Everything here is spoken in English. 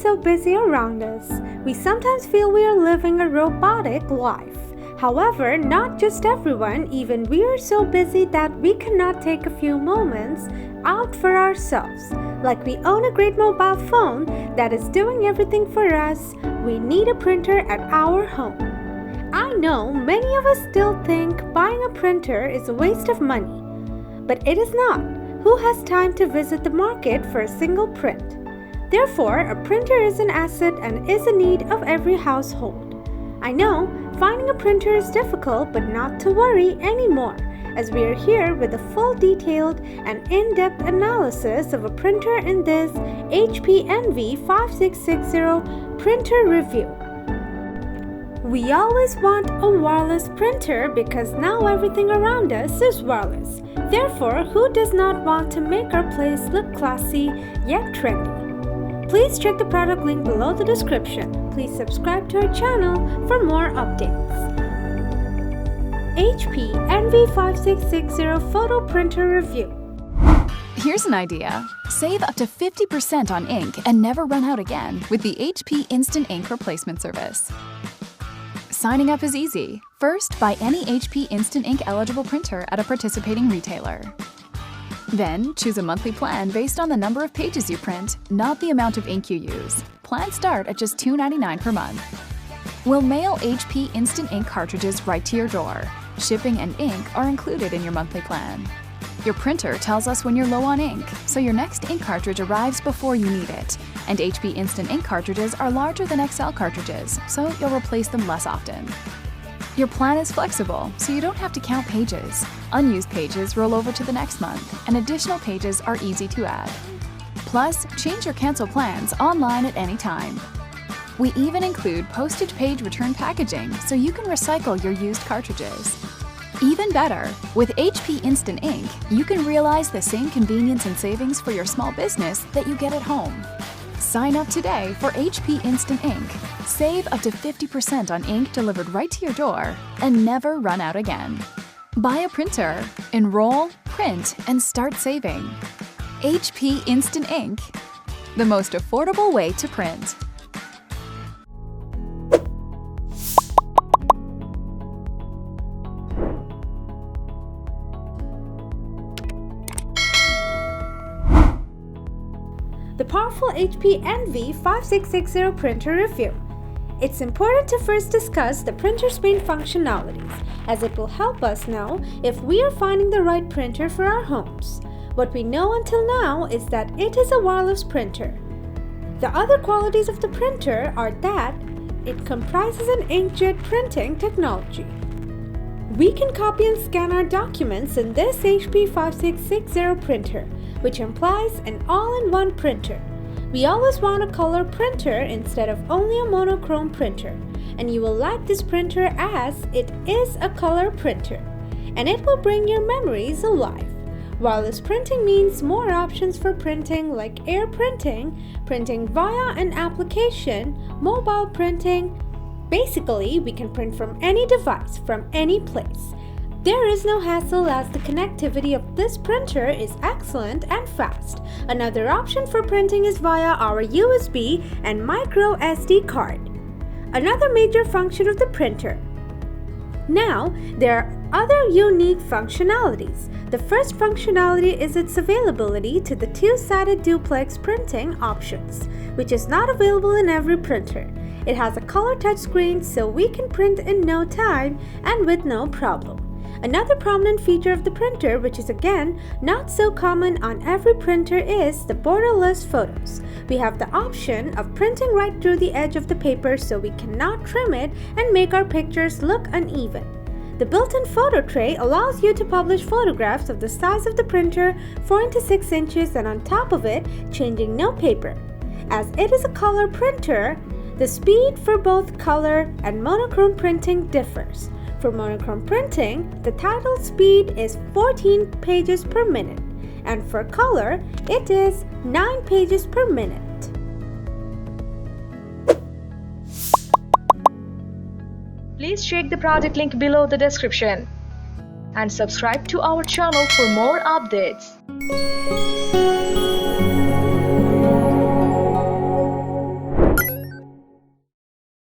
so busy around us. We sometimes feel we are living a robotic life. However, not just everyone, even we are so busy that we cannot take a few moments out for ourselves. Like we own a great mobile phone that is doing everything for us, we need a printer at our home. I know many of us still think buying a printer is a waste of money, but it is not. Who has time to visit the market for a single print? Therefore, a printer is an asset and is a need of every household. I know finding a printer is difficult, but not to worry anymore, as we are here with a full detailed and in-depth analysis of a printer in this HP Envy 5660 printer review. We always want a wireless printer because now everything around us is wireless. Therefore, who does not want to make our place look classy yet trendy? Please check the product link below the description. Please subscribe to our channel for more updates. HP Envy 5660 Photo Printer Review. Here's an idea. Save up to 50% on ink and never run out again with the HP Instant Ink Replacement Service. Signing up is easy. First, buy any HP Instant Ink eligible printer at a participating retailer. Then, choose a monthly plan based on the number of pages you print, not the amount of ink you use. Plans start at just $2.99 per month. We'll mail HP Instant Ink cartridges right to your door. Shipping and ink are included in your monthly plan. Your printer tells us when you're low on ink, so your next ink cartridge arrives before you need it. And HP Instant Ink cartridges are larger than XL cartridges, so you'll replace them less often. Your plan is flexible, so you don't have to count pages. Unused pages roll over to the next month, and additional pages are easy to add. Plus, change or cancel plans online at any time. We even include postage page return packaging, so you can recycle your used cartridges. Even better, with HP Instant Ink, you can realize the same convenience and savings for your small business that you get at home. Sign up today for HP Instant Ink. Save up to 50% on ink delivered right to your door and never run out again. Buy a printer, enroll, print, and start saving. HP Instant Ink, the most affordable way to print. The powerful HP Envy 5660 printer review. It's important to first discuss the printer's main functionalities, as it will help us know if we are finding the right printer for our homes. What we know until now is that it is a wireless printer. The other qualities of the printer are that it comprises an inkjet printing technology. We can copy and scan our documents in this HP 5660 printer, which implies an all-in-one printer. We always want a color printer instead of only a monochrome printer, and you will like this printer as it is a color printer, and it will bring your memories alive. Wireless printing means more options for printing like air printing, printing via an application, mobile printing. Basically, we can print from any device, from any place. There is no hassle as the connectivity of this printer is excellent and fast. Another option for printing is via our USB and micro SD card. Another major function of the printer. Now, there are other unique functionalities. The first functionality is its availability to the two-sided duplex printing options, which is not available in every printer. It has a color touchscreen, so we can print in no time and with no problem. Another prominent feature of the printer, which is again not so common on every printer, is the borderless photos. We have the option of printing right through the edge of the paper, so we cannot trim it and make our pictures look uneven. The built-in photo tray allows you to publish photographs of the size of the printer 4 into 6 inches and on top of it, changing no paper. As it is a color printer, the speed for both color and monochrome printing differs. For monochrome printing, the title speed is 14 pages per minute, and for color, it is 9 pages per minute. Please check the product link below the description and subscribe to our channel for more updates.